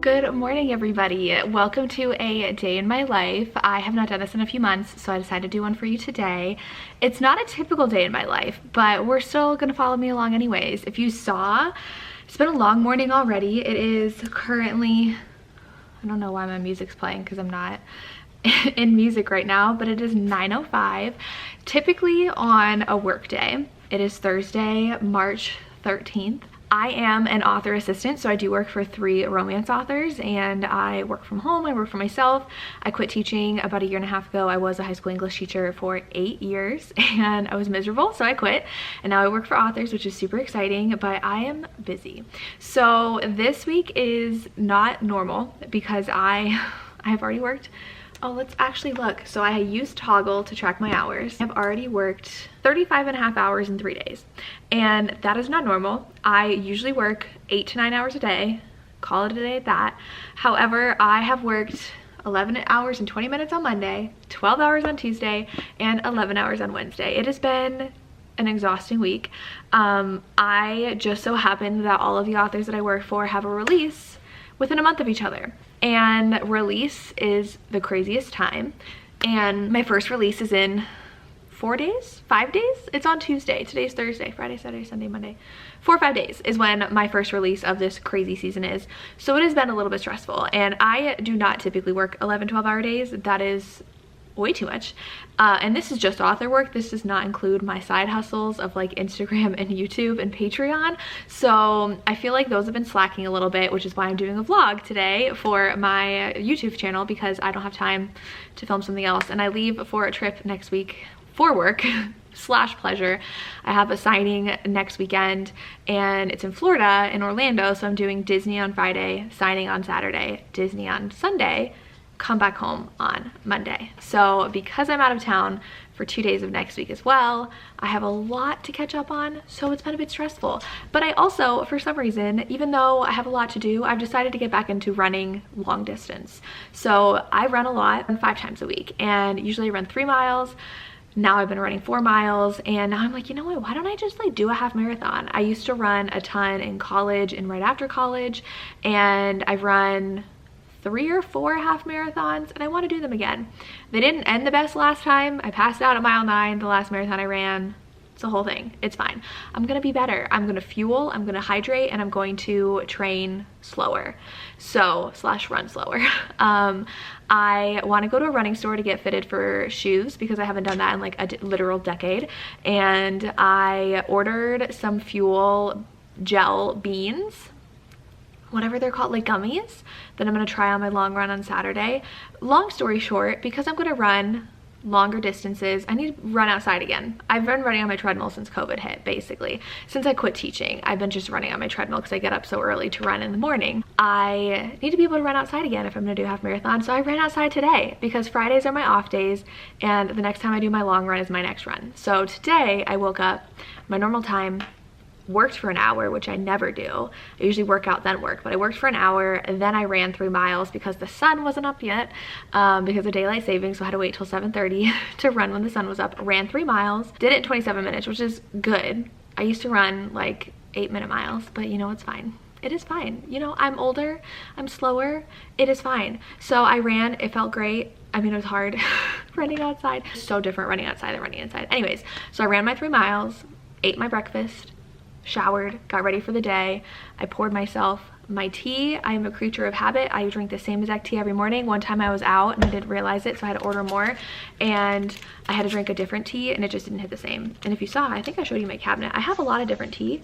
Good morning, everybody. Welcome to a day in my life. I have not done this in a few months, so I decided to do one for you today. It's not a typical day in my life, but we're still gonna follow me along anyways. If you saw, it's been a long morning already. It is currently, I don't know why my music's playing because I'm not in music right now, but it is 9:05. Typically on a work day, it is Thursday, March 13th. I am an author assistant, so I do work for 3 romance authors, and I work from home, I work for myself. I quit teaching about a year and a half ago. I was a high school English teacher for 8 years, and I was miserable, so I quit. And now I work for authors, which is super exciting, but I am busy. So this week is not normal because I have already worked. Oh, let's actually look. So I used Toggle to track my hours. I've already worked 35 and a half hours in 3 days. And that is not normal. I usually work 8 to 9 hours a day, call it a day at that. However, I have worked 11 hours and 20 minutes on Monday, 12 hours on Tuesday, and 11 hours on Wednesday. It has been an exhausting week. I just so happened that all of the authors that I work for have a release within a month of each other. And release is the craziest time. And my first release is in 4 days, 5 days. It's on Tuesday. Today's Thursday, Friday, Saturday, Sunday, Monday. 4 or 5 days is when my first release of this crazy season is. So it has been a little bit stressful. And I do not typically work 11, 12-hour days. That is way too much. And this is just author work. This does not include my side hustles of like Instagram and YouTube and Patreon. So I feel like those have been slacking a little bit, which is why I'm doing a vlog today for my YouTube channel, because I don't have time to film something else. And I leave for a trip next week for work slash pleasure. I have a signing next weekend and it's in Florida, in Orlando. So I'm doing Disney on Friday, signing on Saturday, Disney on Sunday, come back home on Monday. So because I'm out of town for 2 days of next week as well, I have a lot to catch up on, so it's been a bit stressful. But I also, for some reason, even though I have a lot to do, I've decided to get back into running long distance. So I run a lot, 5 times a week, and usually I run 3 miles. Now I've been running 4 miles, and now I'm like, you know what, why don't I just like do a half marathon? I used to run a ton in college and right after college, and I've run 3 or 4 half marathons, and I want to do them again. They didn't end the best last time. I passed out at mile 9 the last marathon I ran. It's a whole thing. It's fine. I'm gonna be better. I'm gonna fuel, I'm gonna hydrate, and I'm going to train slower. So slash run slower. I want to go to a running store to get fitted for shoes because I haven't done that in like a literal decade. And I ordered some fuel gel beans, whatever they're called, like gummies, that I'm gonna try on my long run on Saturday. Long story short, because I'm gonna run longer distances, I need to run outside again. I've been running on my treadmill since COVID hit, basically. Since I quit teaching, I've been just running on my treadmill because I get up so early to run in the morning. I need to be able to run outside again if I'm gonna do a half marathon. So I ran outside today because Fridays are my off days, and the next time I do my long run is my next run. So today I woke up, my normal time, worked for an hour, which I never do. I usually work out then work, but I worked for an hour, and then I ran 3 miles because the sun wasn't up yet, because of daylight savings, so I had to wait till 7:30 to run when the sun was up. Ran 3 miles, did it in 27 minutes, which is good. I used to run like 8-minute miles, but you know, it's fine. It is fine. You know, I'm older, I'm slower, it is fine. So I ran, it felt great. I mean, it was hard running outside. So different running outside than running inside. Anyways, so I ran my 3 miles, ate my breakfast, showered, got ready for the day. I poured myself my tea. I am a creature of habit. I drink the same exact tea every morning. One time I was out and I didn't realize it, so I had to order more, and I had to drink a different tea, and it just didn't hit the same. And if you saw, I think I showed you my cabinet. I have a lot of different tea.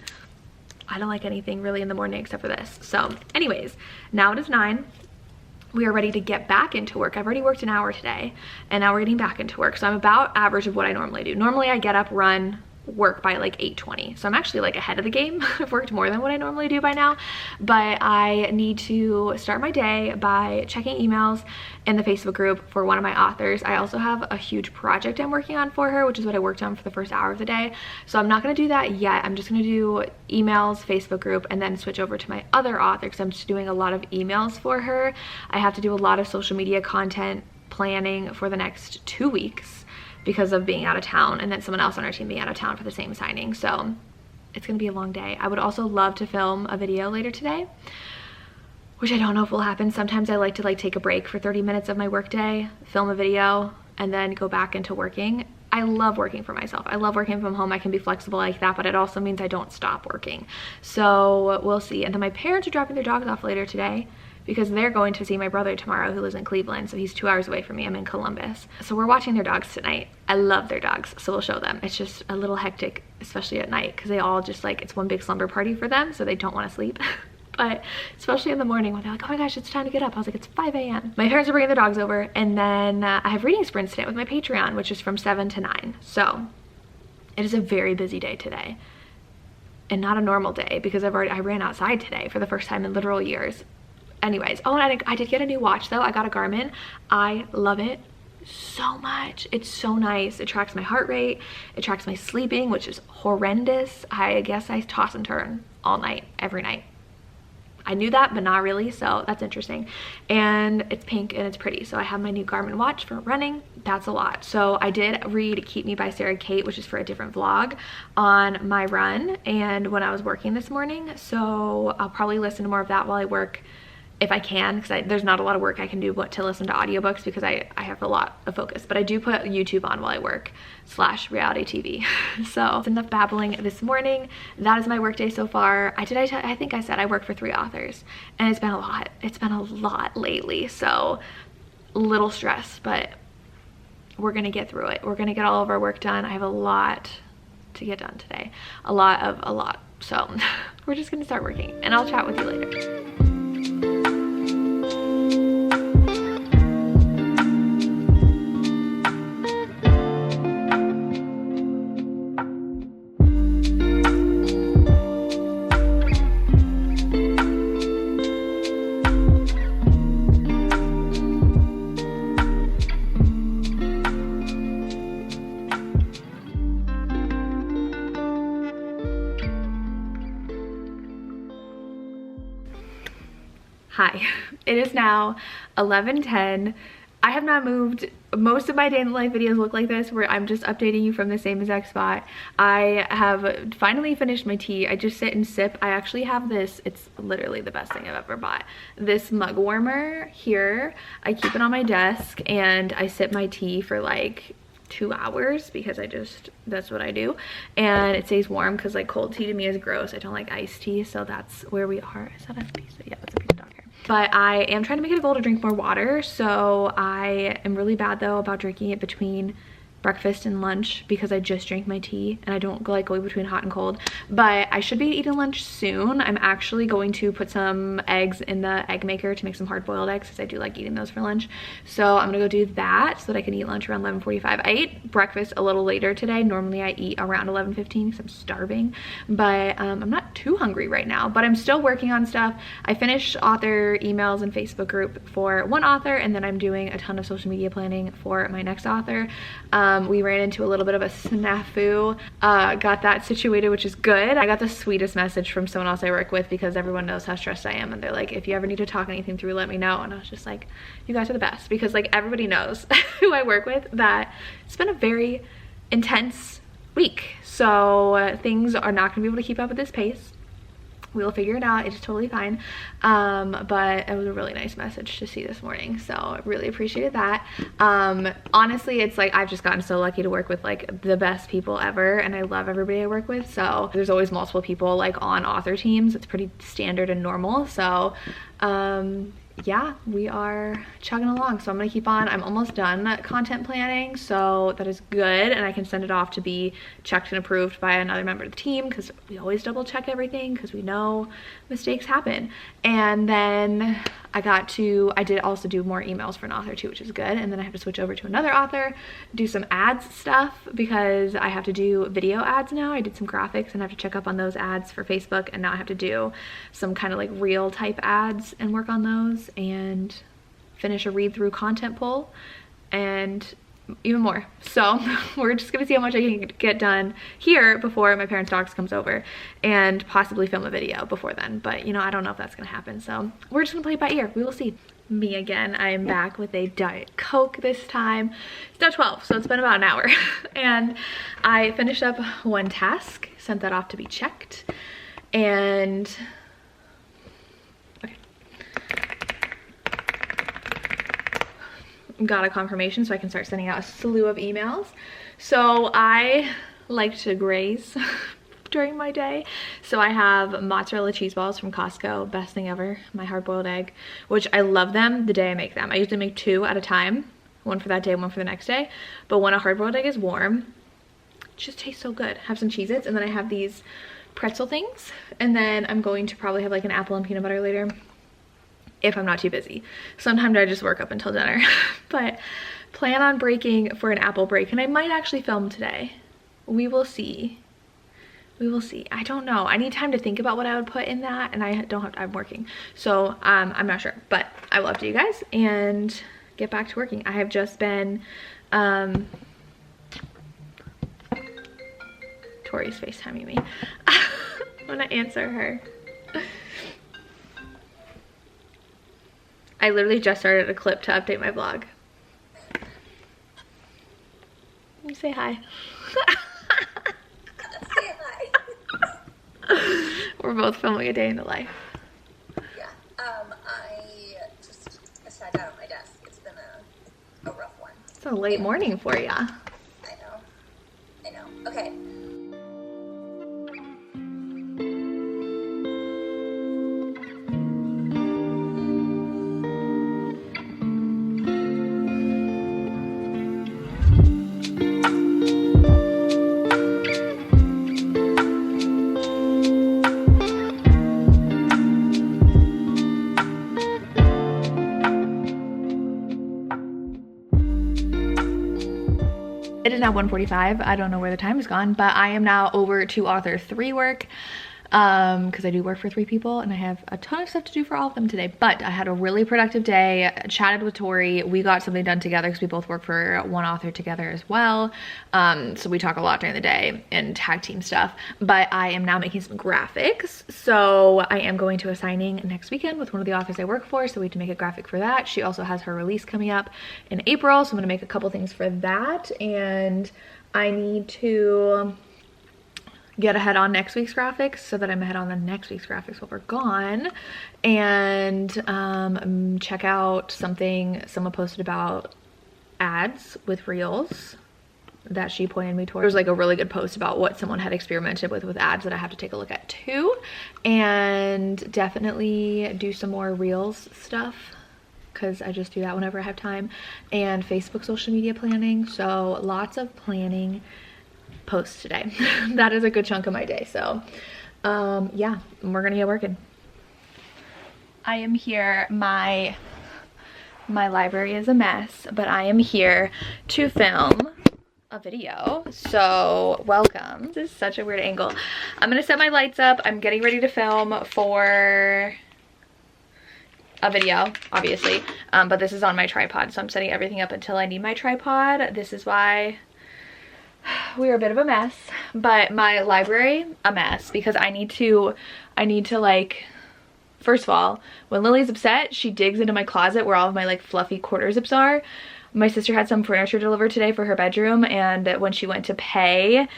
I don't like anything really in the morning except for this. So anyways, now it is 9. We are ready to get back into work. I've already worked an hour today, and now we're getting back into work. So I'm about average of what I normally do. Normally I get up, run, work by like 8:20, so I'm actually like ahead of the game. I've worked more than what I normally do by now, but I need to start my day by checking emails in the Facebook group for one of my authors. I also have a huge project I'm working on for her, which is what I worked on for the first hour of the day, so I'm not going to do that yet. I'm just going to do emails, Facebook group, and then switch over to my other author because I'm just doing a lot of emails for her. I have to do a lot of social media content planning for the next 2 weeks because of being out of town, and then someone else on our team being out of town for the same signing. So it's gonna be a long day. I would also love to film a video later today. which I don't know if will happen. Sometimes I like to take a break for 30 minutes of my workday, film a video, and then go back into working. I love working for myself. I love working from home. I can be flexible like that, but it also means I don't stop working. So we'll see. And then my parents are dropping their dogs off later today because they're going to see my brother tomorrow who lives in Cleveland. So he's 2 hours away from me. I'm in Columbus. So we're watching their dogs tonight. I love their dogs, so we'll show them. It's just a little hectic, especially at night, because they all just it's one big slumber party for them, so they don't want to sleep. But especially in the morning when they're like, oh my gosh, it's time to get up. I was like, it's 5 a.m. My parents are bringing the dogs over, and then I have reading sprints today with my Patreon, which is from 7 to 9. So it is a very busy day today, and not a normal day because I ran outside today for the first time in literal years. Anyways, oh, and I did get a new watch though. I got a Garmin. I love it so much. It's so nice. It tracks my heart rate. It tracks my sleeping, which is horrendous. I guess I toss and turn all night, every night. I knew that, but not really, so that's interesting. And it's pink and it's pretty. So I have my new Garmin watch for running. That's a lot. So I did read Keep Me by Sarah Kate, which is for a different vlog, on my run and when I was working this morning. So I'll probably listen to more of that while I work if I can, because there's not a lot of work I can do but to listen to audiobooks because I have a lot of focus. But I do put YouTube on while I work / reality TV. So it's enough babbling this morning. That is my work day so far. I think I said I work for 3 authors, and it's been a lot. It's been a lot lately, so a little stressed, but we're gonna get through it. We're gonna get all of our work done. I have a lot to get done today. A lot. So we're just gonna start working, and I'll chat with you later. Hi, it is now 11:10. I have not moved. Most of my day in the life videos look like this, where I'm just updating you from the same exact spot. I have finally finished my tea. I just sit and sip. I actually have this, it's literally the best thing I've ever bought. This mug warmer here. I keep it on my desk and I sip my tea for 2 hours because that's what I do, and it stays warm because cold tea to me is gross. I don't like iced tea, so that's where we are. Is that a piece of, yeah, that's a piece of dog hair. But I am trying to make it a goal to drink more water, so I am really bad though about drinking it between breakfast and lunch because I just drank my tea and I don't go between hot and cold. But I should be eating lunch soon. I'm actually going to put some eggs in the egg maker to make some hard-boiled eggs because I do like eating those for lunch. So I'm gonna go do that so that I can eat lunch around 11:45. I ate breakfast a little later today. Normally I eat around 11:15 because I'm starving, but I'm not too hungry right now, but I'm still working on stuff. I finished author emails and Facebook group for one author, and then I'm doing a ton of social media planning for my next author. We ran into a little bit of a snafu, got that situated, which is good. I got the sweetest message from someone else I work with because everyone knows how stressed I am, and they're like, if you ever need to talk anything through, let me know. And I was just like, you guys are the best, because everybody knows who I work with that it's been a very intense week. So things are not gonna be able to keep up at this pace. We'll figure it out. It's totally fine. But it was a really nice message to see this morning, so I really appreciated that. Honestly, it's I've just gotten so lucky to work with the best people ever, and I love everybody I work with. So there's always multiple people on author teams. It's pretty standard and normal. So yeah, we are chugging along. So I'm gonna keep on. I'm almost done content planning, so that is good, and I can send it off to be checked and approved by another member of the team, because we always double check everything because we know mistakes happen. And then I did also do more emails for an author too, which is good. And then I have to switch over to another author, do some ads stuff because I have to do video ads now. I did some graphics and I have to check up on those ads for Facebook, and now I have to do some kind of reel type ads and work on those, and finish a read through content poll and even more. So we're just gonna see how much I can get done here before my parents' dogs comes over, and possibly film a video before then. But I don't know if that's gonna happen, so we're just gonna play it by ear. We will see. Me again. I am back with a Diet Coke this time. It's now 12, so it's been about an hour. And I finished up one task, sent that off to be checked, and okay. got a confirmation so I can start sending out a slew of emails. So I like to graze during my day. So I have mozzarella cheese balls from Costco, best thing ever, my hard-boiled egg, which I love them the day I make them. I usually make 2 at a time, one for that day, one for the next day. But when a hard-boiled egg is warm, it just tastes so good. Have some Cheez-Its, and then I have these pretzel things, and then I'm going to probably have like an apple and peanut butter later if I'm not too busy. Sometimes I just work up until dinner. But plan on breaking for an apple break, and I might actually film today. We will see. We will see. I don't know. I need time to think about what I would put in that, and I don't have, I'm working. So I'm not sure, but I will update you guys and get back to working. I have just been, Tori's FaceTiming me. I'm gonna answer her. I literally just started a clip to update my vlog. You say hi. Say hi. We're both filming a day in the life. Yeah. I sat down at my desk. It's been a rough one. It's a late morning for ya. I know. Okay. It is now 1:45. I don't know where the time has gone, but I am now over to author 3 work because I do work for 3 people and I have a ton of stuff to do for all of them today. But I had a really productive day, chatted with Tori. We got something done together because we both work for one author together as well. So we talk a lot during the day and tag team stuff. But I am now making some graphics. So I am going to a signing next weekend with one of the authors I work for. So we have to make a graphic for that. She also has her release coming up in April. So I'm gonna make a couple things for that. And I need to get ahead on next week's graphics so that I'm ahead on the next week's graphics while we're gone, and check out something someone posted about ads with reels that she pointed me towards. There was like a really good post about what someone had experimented with ads that I have to take a look at too, and definitely do some more reels stuff because I just do that whenever I have time, and Facebook social media planning. So lots of planning posts today. That is a good chunk of my day. So yeah, we're gonna get working. I am here, my library is a mess, but I am here to film a video. So welcome. This is such a weird angle. I'm gonna set my lights up. I'm getting ready to film for a video, obviously, but this is on my tripod, so I'm setting everything up until I need my tripod. This is why we're a bit of a mess, but my library a mess because I need to like, first of all, when Lily's upset, she digs into my closet where all of my like fluffy quarter zips are. My sister had some furniture delivered today for her bedroom, and when she went to pay,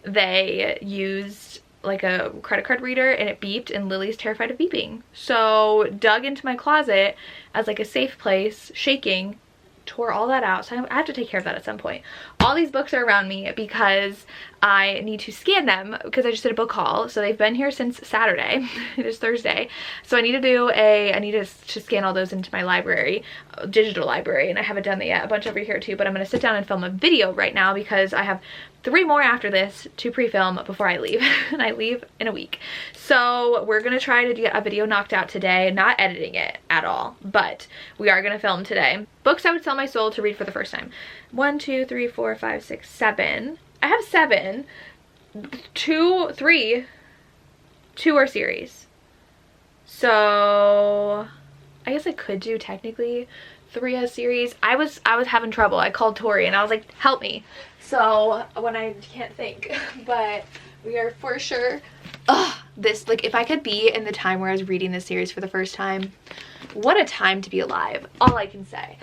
they used like a credit card reader and it beeped, and Lily's terrified of beeping. So dug into my closet as like a safe place, shaking, tore all that out. So I have to take care of that at some point. All these books are around me because I need to scan them because I just did a book haul. So they've been here since Saturday. It is Thursday. So I need to scan all those into my library, digital library, and I haven't done that yet. A bunch over here too, but I'm going to sit down and film a video right now because I have 3 more after this to pre-film before I leave, and I leave in a week. So we're gonna try to get a video knocked out today, not editing it at all, but we are gonna film today. Books I would sell my soul to read for the first time. 1, 2, 3, 4, 5, 6, 7. I have 7. 2 are series. So I guess I could do technically 3 a series. I was having trouble. I called Tori and I was like, help me. So when I can't think, but we are for sure. This, like, if I could be in the time where I was reading this series for the first time, what a time to be alive. All I can say.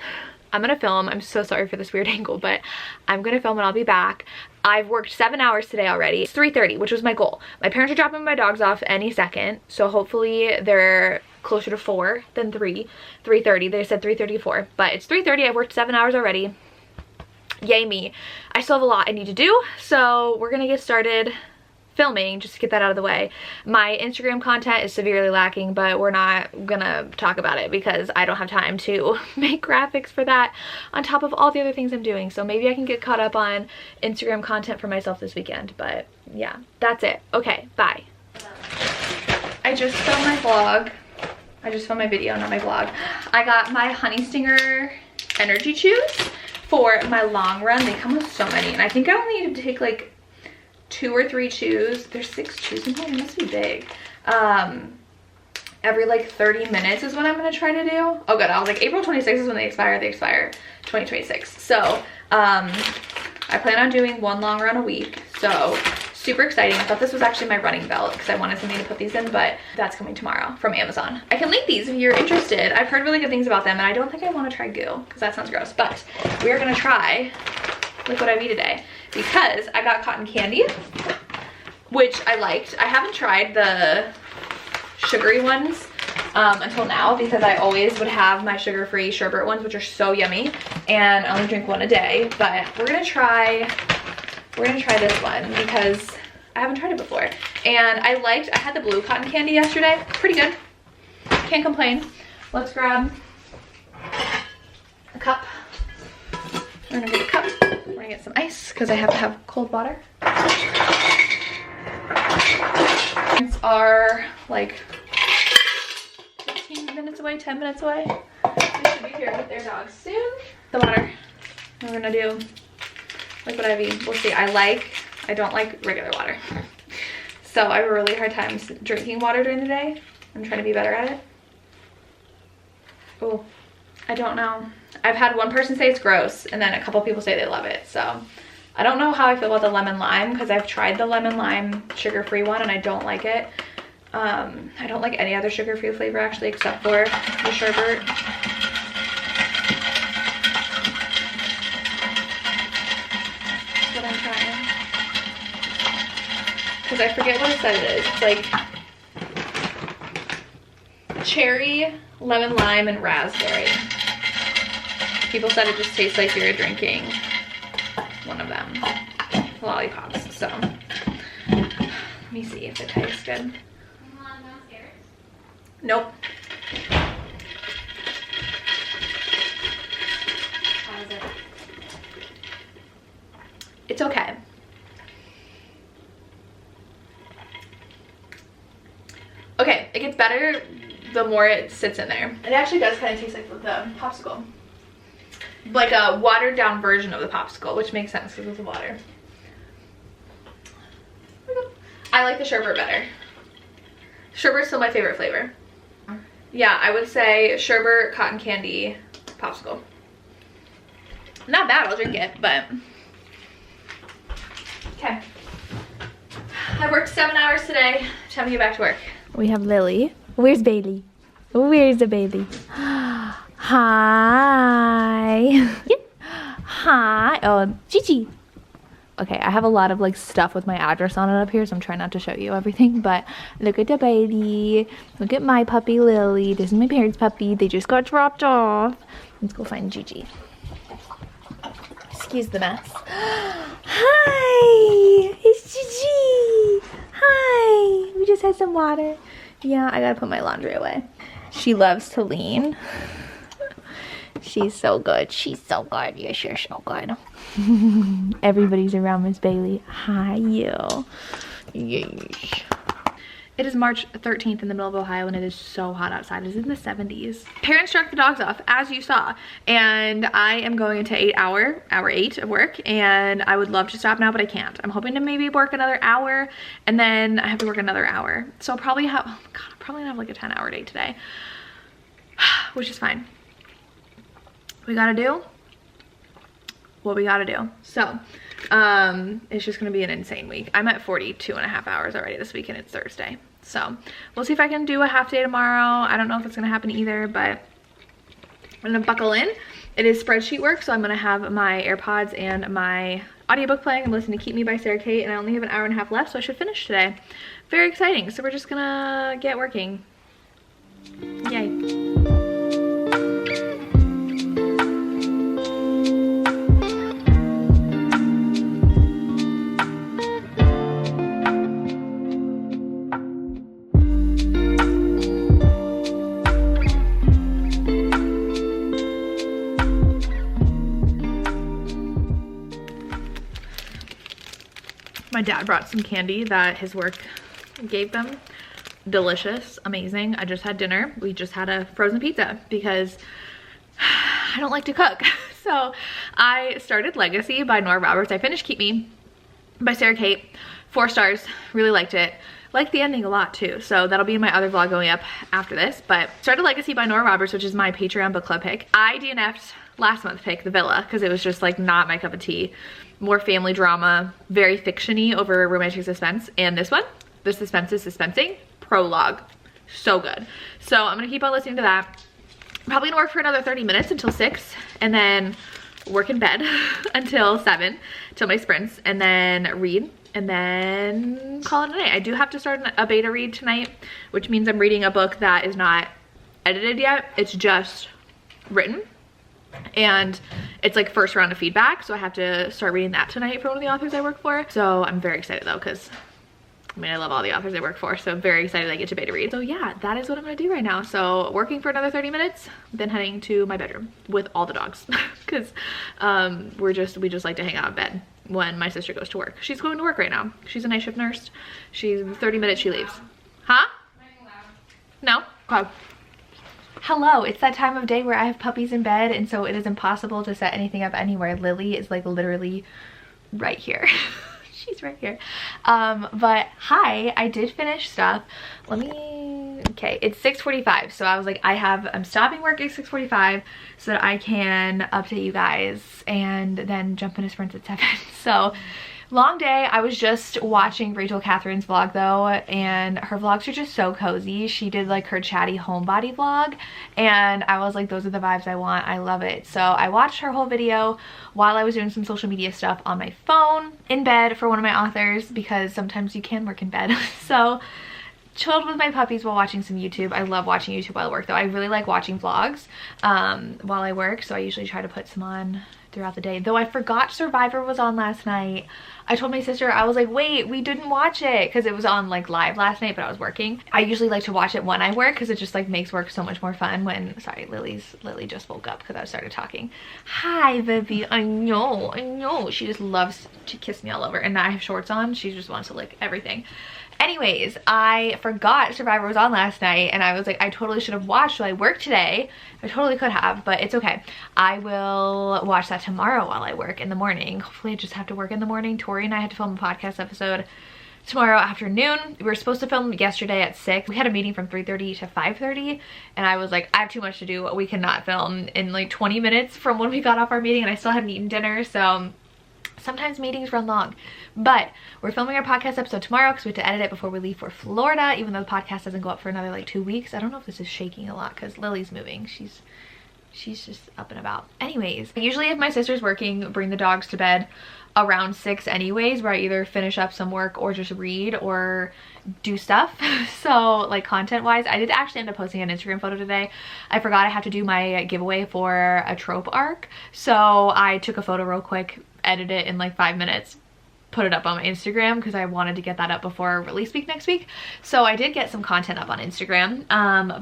I'm gonna film. I'm so sorry for this weird angle, but I'm gonna film and I'll be back. I've worked 7 hours today already. It's 3:30, which was my goal. My parents are dropping my dogs off any second, so hopefully they're closer to 4 than 3. 3:30. They said 3:30 to 4, but it's 3:30. I worked 7 hours already. Yay me. I still have a lot I need to do, so we're gonna get started filming just to get that out of the way. My Instagram content is severely lacking, but we're not gonna talk about it because I don't have time to make graphics for that on top of all the other things I'm doing. So maybe I can get caught up on Instagram content for myself this weekend, but yeah, that's it. Okay, bye. I just filmed my vlog. I just filmed my video, not my vlog. I got my Honey Stinger energy chews for my long run. They come with so many, and I think I only need to take like 2 or 3 chews. There's 6 chews in here. It must be big. Every like 30 minutes is what I'm gonna try to do. Oh good, I was like April 26th is when they expire. They expire 2026. So I plan on doing 1 long run a week. So super exciting. I thought this was actually my running belt because I wanted something to put these in, but that's coming tomorrow from Amazon. I can link these if you're interested. I've heard really good things about them, and I don't think I want to try goo because that sounds gross, but we're gonna try Liquid IV today because I got cotton candy, which I liked. I haven't tried the sugary ones until now because I always would have my sugar-free sherbet ones, which are so yummy, and I only drink 1 a day. But we're gonna try this one because I haven't tried it before, and I had the blue cotton candy yesterday. Pretty good, can't complain. Let's grab a cup. We're gonna get a cup. We're gonna get some ice because I have to have cold water. These are like 15 minutes away, 10 minutes away. They should be here with their dogs soon. The water. We're gonna do Liquid IV. We'll see. I don't like regular water. So I have a really hard time drinking water during the day. I'm trying to be better at it. Oh, I don't know. I've had one person say it's gross, and then a couple people say they love it. So I don't know how I feel about the lemon lime because I've tried the lemon lime sugar-free one and I don't like it. I don't like any other sugar-free flavor actually except for the sherbet. That's what I'm trying. Because I forget what it said it is. It's like cherry, lemon lime, and raspberry. People said it just tastes like you're drinking one of them lollipops. So let me see if it tastes good. Nope. How is it? It's okay. Okay, it gets better the more it sits in there. It actually does kind of taste like the popsicle. Like a watered down version of the popsicle, which makes sense because it's water. I like the sherbet better. Sherbet's still my favorite flavor. Yeah, I would say sherbet, cotton candy, popsicle. Not bad, I'll drink it, but okay. I worked 7 hours today. Time to get back to work. We have Lily. Where's Bailey? Where's the baby? Hi. Hi. Oh, Gigi. Okay, I have a lot of like stuff with my address on it up here, so I'm trying not to show you everything, but look at the baby. Look at my puppy Lily. This is my parents' puppy. They just got dropped off. Let's go find Gigi. Excuse the mess. Hi, it's Gigi. Hi. We just had some water. Yeah, I gotta put my laundry away. She loves to lean. She's so good. She's so good. Yes, you're so good. Everybody's around Miss Bailey. Hi, you. Yes. It is March 13th in the middle of Ohio, and it is so hot outside. It's in the 70s. Parents dropped the dogs off, as you saw, and I am going into hour 8 of work, and I would love to stop now, but I can't. I'm hoping to maybe work another hour, and then I have to work another hour. So I'll probably have, oh God, I'll probably have like a 10-hour day today, which is fine. We gotta do what we gotta do. So it's just gonna be an insane week. I'm at 42.5 hours already this week, and it's Thursday. So we'll see if I can do a half day tomorrow. I don't know if it's gonna happen either, but I'm gonna buckle in. It is spreadsheet work, so I'm gonna have my AirPods and my audiobook playing. I'm listening to Keep Me by Sarah Kate, and I only have an hour and a half left, so I should finish today. Very exciting. So we're just gonna get working. Yay. My dad brought some candy that his work gave them. Delicious, amazing. I just had dinner. We just had a frozen pizza because I don't like to cook. So I started Legacy by Nora Roberts. I finished Keep Me by Sarah Kate. 4 stars, really liked it. Liked the ending a lot too. So that'll be in my other vlog going up after this. But started Legacy by Nora Roberts, which is my Patreon book club pick. I DNF'd last month pick, The Villa, because it was just like not my cup of tea. More family drama, very fiction-y over romantic suspense. And this one, the suspense is suspensing. Prologue, so good. So I'm gonna keep on listening to that. Probably gonna work for another 30 minutes until 6, and then work in bed until 7, till my sprints, and then read, and then call it a night. I do have to start a beta read tonight, which means I'm reading a book that is not edited yet. It's just written. And it's like first round of feedback, so I have to start reading that tonight for one of the authors I work for. So I'm very excited though, because I mean, I love all the authors I work for, so I'm very excited I get to beta read. So yeah, that is what I'm gonna do right now. So working for another 30 minutes, then heading to my bedroom with all the dogs, because we just like to hang out in bed when my sister goes to work. She's going to work right now. She's a night shift nurse. She's 30 minutes she leaves. Huh? No? Okay. Hello, it's that time of day where I have puppies in bed, and so it is impossible to set anything up anywhere. Lily is like literally right here. She's right here. But hi, I did finish stuff. Okay, it's 6:45, so I was like, I'm stopping work at 6:45 so that I can update you guys and then jump into sprints at 7. So long day. I was just watching Rachel Catherine's vlog though, and her vlogs are just so cozy. She did like her chatty homebody vlog, and I was like, those are the vibes I want. I love it. So I watched her whole video while I was doing some social media stuff on my phone in bed for one of my authors, because sometimes you can work in bed. So chilled with my puppies while watching some YouTube. I love watching YouTube while I work though. I really like watching vlogs while I work, so I usually try to put some on throughout the day. Though I forgot Survivor was on last night. I told my sister, I was like, wait, we didn't watch it, because it was on like live last night, but I was working. I usually like to watch it when I work, because it just like makes work so much more fun when, sorry, Lily just woke up because I started talking. Hi, baby. I know. She just loves to kiss me all over, and now I have shorts on. She just wants to lick everything. Anyways, I forgot Survivor was on last night, and I was like, I totally should have watched while I work today. I totally could have, but it's okay. I will watch that tomorrow while I work in the morning. Hopefully I just have to work in the morning. Tori and I had to film a podcast episode tomorrow afternoon. We were supposed to film yesterday at 6. We had a meeting from 3:30 to 5:30, and I was like, I have too much to do. We cannot film in like 20 minutes from when we got off our meeting, and I still hadn't eaten dinner, so sometimes meetings run long. But we're filming our podcast episode tomorrow because we have to edit it before we leave for Florida, even though the podcast doesn't go up for another like 2 weeks. I don't know if this is shaking a lot because Lily's moving. She's just up and about. Anyways, usually if my sister's working, bring the dogs to bed around 6 anyways, where I either finish up some work or just read or do stuff. So like content wise, I did actually end up posting an Instagram photo today. I forgot I have to do my giveaway for a trope arc, so I took a photo real quick, edited it in like 5 minutes, put it up on my Instagram because I wanted to get that up before release week next week. So I did get some content up on Instagram,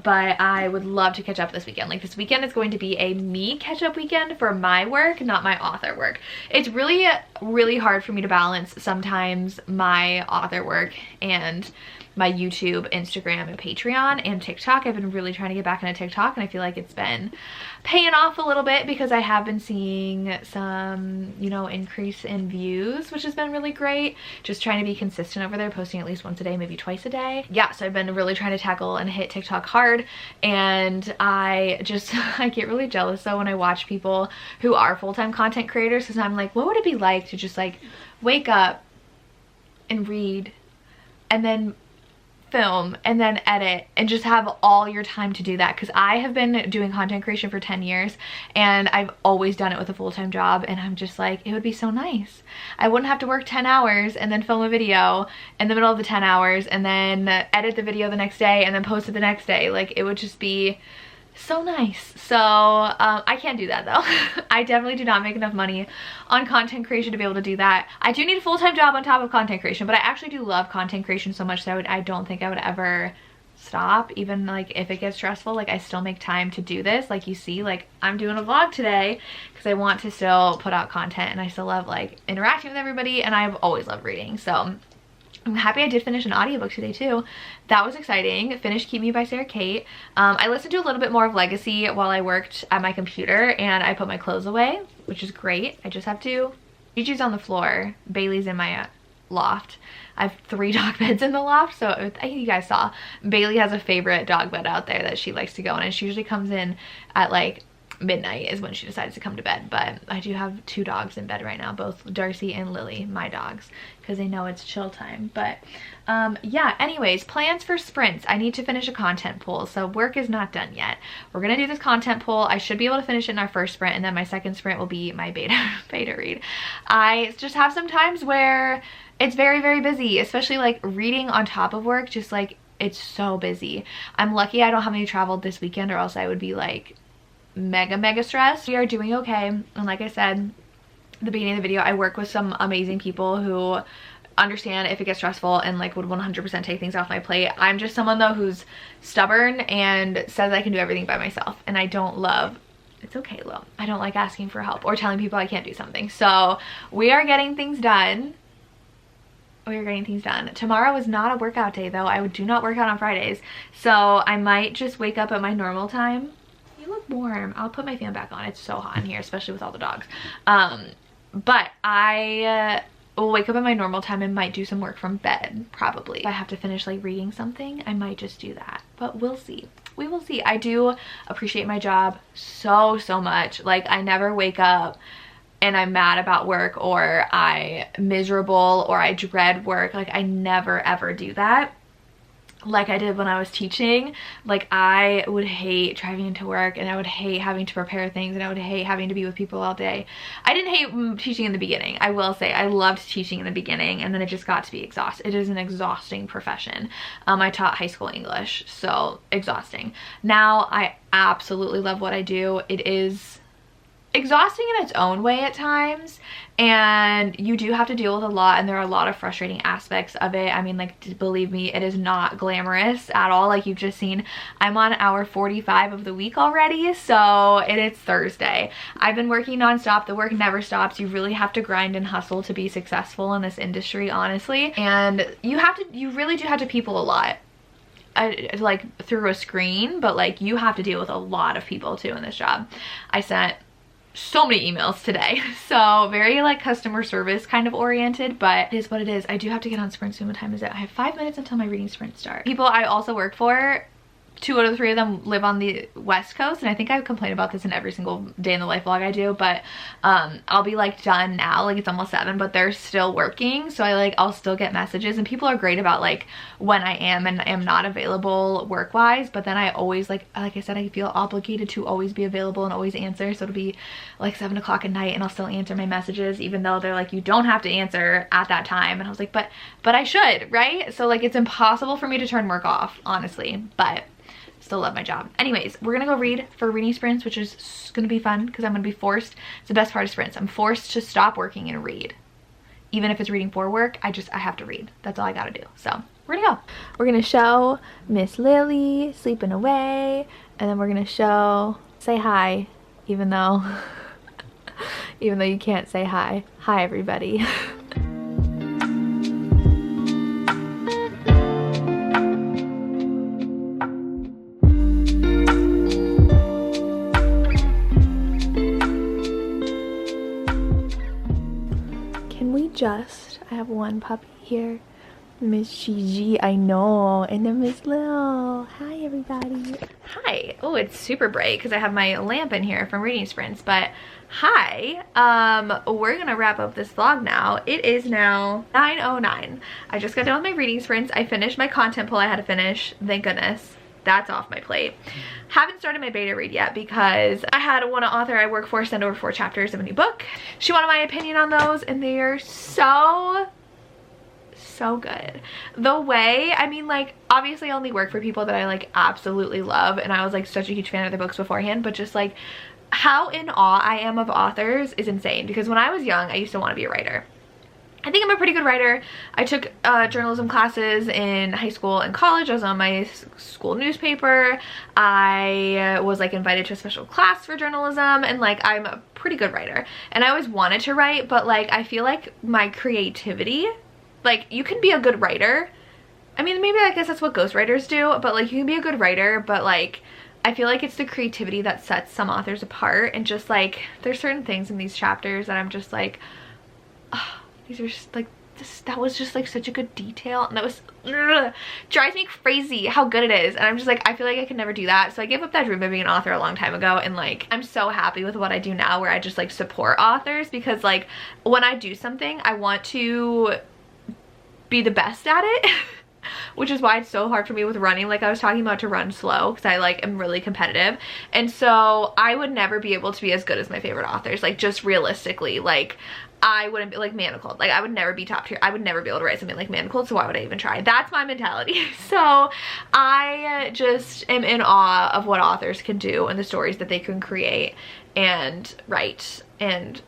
but I would love to catch up this weekend. Like this weekend is going to be a me catch up weekend for my work, not my author work. It's really hard for me to balance sometimes my author work and my YouTube, Instagram, and Patreon, and TikTok. I've been really trying to get back into TikTok, and I feel like it's been paying off a little bit because I have been seeing some, you know, increase in views, which has been really great. Just trying to be consistent over there, posting at least once a day, maybe twice a day. Yeah, so I've been really trying to tackle and hit TikTok hard, and I get really jealous though when I watch people who are full-time content creators, because I'm like, what would it be like to just like wake up and read and then film and then edit and just have all your time to do that, because I have been doing content creation for 10 years and I've always done it with a full-time job, and I'm just like, it would be so nice. I wouldn't have to work 10 hours and then film a video in the middle of the 10 hours and then edit the video the next day and then post it the next day. Like, it would just be so nice. So I can't do that though. I definitely do not make enough money on content creation to be able to do that. I do need a full-time job on top of content creation, but I actually do love content creation so much that I don't think I would ever stop. Even like if it gets stressful, like I still make time to do this. Like you see, like I'm doing a vlog today because I want to still put out content, and I still love like interacting with everybody, and I've always loved reading. So I'm happy I did finish an audiobook today too. That was exciting. Finished Keep Me by Sarah Kate. I listened to a little bit more of Legacy while I worked at my computer, and I put my clothes away, which is great. I just have to. Gigi's on the floor. Bailey's in my loft. I have 3 dog beds in the loft, so I think you guys saw. Bailey has a favorite dog bed out there that she likes to go in, and she usually comes in at like midnight is when she decides to come to bed. But I do have 2 dogs in bed right now, both Darcy and Lily, my dogs, because they know it's chill time. But yeah, anyways, plans for sprints. I need to finish a content pool, so work is not done yet. We're gonna do this content pool. I should be able to finish it in our first sprint, and then my second sprint will be my beta read. I just have some times where it's very, very busy, especially like reading on top of work. Just like, it's so busy. I'm lucky I don't have any travel this weekend, or else I would be like mega stressed. We are doing okay, and like I said at the beginning of the video, I work with some amazing people who understand if it gets stressful and like would 100% take things off my plate. I'm just someone though who's stubborn and says I can do everything by myself, and I don't love, it's okay, Lo, I don't like asking for help or telling people I can't do something. So we are getting things done. Tomorrow is not a workout day though. I do not work out on Fridays, so I might just wake up at my normal time. You look warm. I'll put my fan back on. It's so hot in here, especially with all the dogs. But I will wake up at my normal time and might do some work from bed, probably. If I have to finish like reading something, I might just do that, but we'll see. We will see. I do appreciate my job so much. Like, I never wake up and I'm mad about work, or I'm miserable, or I dread work. Like, I never ever do that like I did when I was teaching. Like, I would hate driving into work, and I would hate having to prepare things, and I would hate having to be with people all day. I didn't hate teaching in the beginning. I will say I loved teaching in the beginning, and then it just got to be exhausting. It is an exhausting profession. I taught high school English, so exhausting. Now I absolutely love what I do. It is exhausting in its own way at times, and you do have to deal with a lot, and there are a lot of frustrating aspects of it. I mean, like, believe me, it is not glamorous at all. Like you've just seen, I'm on hour 45 of the week already, so it's Thursday. I've been working nonstop. The work never stops. You really have to grind and hustle to be successful in this industry, honestly, and you really do have to people a lot. Like through a screen, but like you have to deal with a lot of people too in this job. I sent so many emails today, so very like customer service kind of oriented, but it is what it is. I do have to get on sprint soon. What time is it? I have 5 minutes until my reading sprint start. People I also work for, 2 out of the 3 of them live on the West Coast, and I think I complain about this in every single day in the life vlog I do, but I'll be like done now, like it's almost 7, but they're still working, so I'll still get messages, and people are great about like when I am and am not available work wise, but then I always like I said, I feel obligated to always be available and always answer. So it'll be like 7 o'clock at night and I'll still answer my messages, even though they're like, you don't have to answer at that time, and I was like, but I should, right? So like, it's impossible for me to turn work off, honestly, but still love my job. Anyways, we're gonna go read for reading sprints, which is gonna be fun because I'm gonna be forced. It's the best part of sprints. I'm forced to stop working and read. Even if it's reading for work, I have to read. That's all I gotta do. So we're gonna go. We're gonna show Miss Lily sleeping away, and then we're gonna say hi, even though you can't say hi. Hi, everybody. I have one puppy here. Miss Gigi, I know, and then Miss Lil. Hi, everybody. Hi. Oh, it's super bright because I have my lamp in here from reading sprints, but hi. We're gonna wrap up this vlog now. It is now 9:09. I just got done with my reading sprints. I finished my content poll I had to finish, thank goodness. That's off my plate. Haven't started my beta read yet because I had one author I work for send over 4 chapters of a new book. She wanted my opinion on those, and they are so good. The way, I mean, like, obviously I only work for people that I like absolutely love, and I was like such a huge fan of their books beforehand, but just like how in awe I am of authors is insane, because when I was young I used to want to be a writer. I think I'm a pretty good writer. I took journalism classes in high school and college. I was on my school newspaper. I was like invited to a special class for journalism, and like I'm a pretty good writer, and I always wanted to write, but like I feel like my creativity, like you can be a good writer. I mean, maybe I guess that's what ghostwriters do, but like you can be a good writer, but like I feel like it's the creativity that sets some authors apart, and just like there's certain things in these chapters that I'm just like, oh, these are just like that was just like such a good detail, and that was drives me crazy how good it is, and I'm just like I feel like I could never do that. So I gave up that dream of being an author a long time ago, and like I'm so happy with what I do now, where I just like support authors, because like when I do something I want to be the best at it which is why it's so hard for me with running. Like I was talking about, to run slow because I like am really competitive, and so I would never be able to be as good as my favorite authors. Like just realistically, like I wouldn't be like Manacled. Like I would never be top tier. I would never be able to write something like Manacled, so why would I even try? That's my mentality. So I just am in awe of what authors can do and the stories that they can create and write, and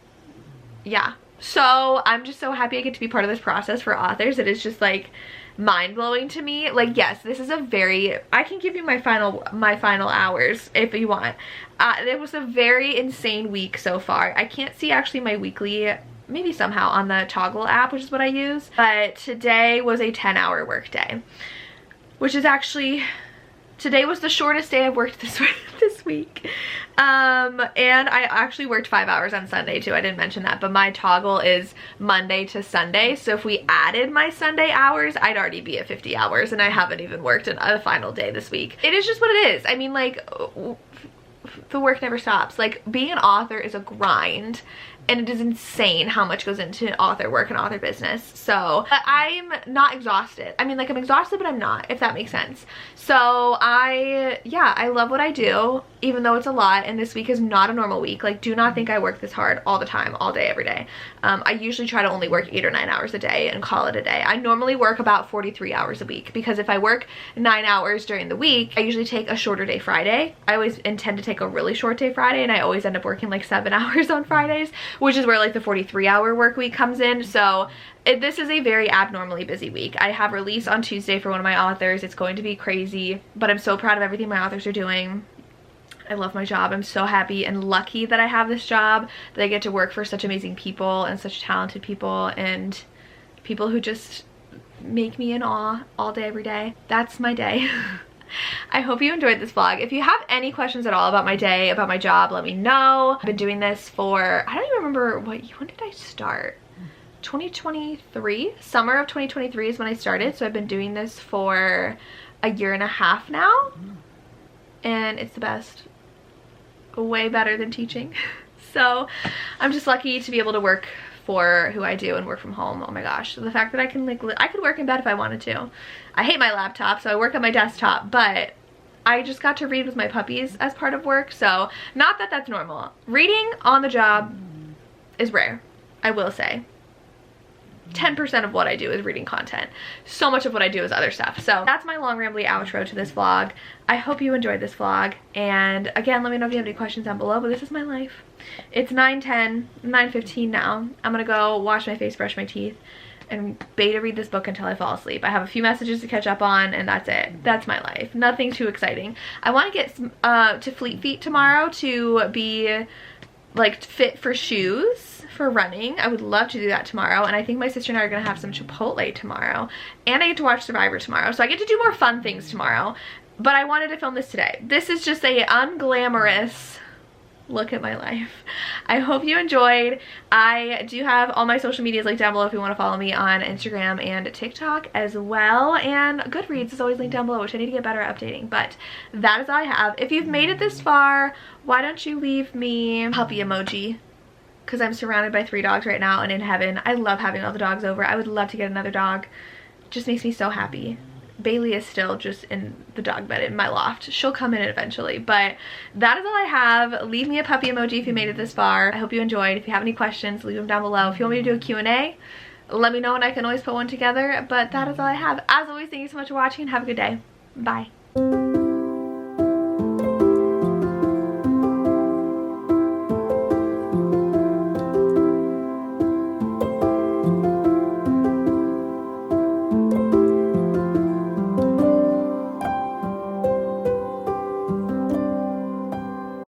yeah. So I'm just so happy I get to be part of this process for authors. It is just like mind-blowing to me. Like yes, this is a very, I can give you my final hours if you want. It was a very insane week so far. I can't see actually my weekly, maybe somehow on the Toggle app, which is what I use, but today was a 10-hour work day, which is actually, today was the shortest day I've worked this week. And I actually worked 5 hours on Sunday too. I didn't mention that, but my Toggle is Monday to Sunday. So if we added my Sunday hours, I'd already be at 50 hours, and I haven't even worked a final day this week. It is just what it is. I mean, like, the work never stops. Like being an author is a grind, and it is insane how much goes into author work and author business. So I'm not exhausted. I mean, like I'm exhausted, but I'm not, if that makes sense. So I love what I do, even though it's a lot, and this week is not a normal week. Like do not think I work this hard all the time, all day, every day. I usually try to only work 8 or 9 hours a day and call it a day. I normally work about 43 hours a week, because if I work 9 hours during the week, I usually take a shorter day Friday. I always intend to take a really short day Friday, and I always end up working like 7 hours on Fridays, which is where like the 43-hour work week comes in. So this is a very abnormally busy week. I have release on Tuesday for one of my authors. It's going to be crazy, but I'm so proud of everything my authors are doing. I love my job. I'm so happy and lucky that I have this job, that I get to work for such amazing people and such talented people, and people who just make me in awe all day, every day. That's my day. I hope you enjoyed this vlog. If you have any questions at all about my day, about my job, let me know. I've been doing this for, I don't even remember when did I start? 2023? Summer of 2023 is when I started. So I've been doing this for a year and a half now, and it's the best. Way better than teaching. So I'm just lucky to be able to work for who I do and work from home. Oh my gosh, the fact that I can like, I could work in bed if I wanted to. I hate my laptop, so I work on my desktop, but I just got to read with my puppies as part of work. So not that that's normal. Reading on the job is rare, I will say. 10% of what I do is reading content. So much of what I do is other stuff. So that's my long rambly outro to this vlog. I hope you enjoyed this vlog, and again, let me know if you have any questions down below, but this is my life. It's 9:10, 9:15 now. I'm gonna go wash my face, brush my teeth, and beta read this book until I fall asleep. I have a few messages to catch up on, and that's it. That's my life. Nothing too exciting. I want to get to Fleet Feet tomorrow to be like fit for shoes for running. I would love to do that tomorrow, and I think my sister and I are gonna have some Chipotle tomorrow, and I get to watch Survivor tomorrow, so I get to do more fun things tomorrow. But I wanted to film this today. This is just a unglamorous Look at my life. I hope you enjoyed. I do have all my social medias linked down below if you want to follow me on Instagram and TikTok as well. And Goodreads is always linked down below, which I need to get better at updating. But that is all I have. If you've made it this far, why don't you leave me a puppy emoji? Because I'm surrounded by 3 dogs right now and in heaven. I love having all the dogs over. I would love to get another dog. Just makes me so happy. Bailey is still just in the dog bed in my loft. She'll come in eventually, but that is all I have. Leave me a puppy emoji if you made it this far. I hope you enjoyed. If you have any questions, leave them down below. If you want me to do a Q&A, let me know and I can always put one together, but that is all I have. As always, thank you so much for watching and have a good day. Bye.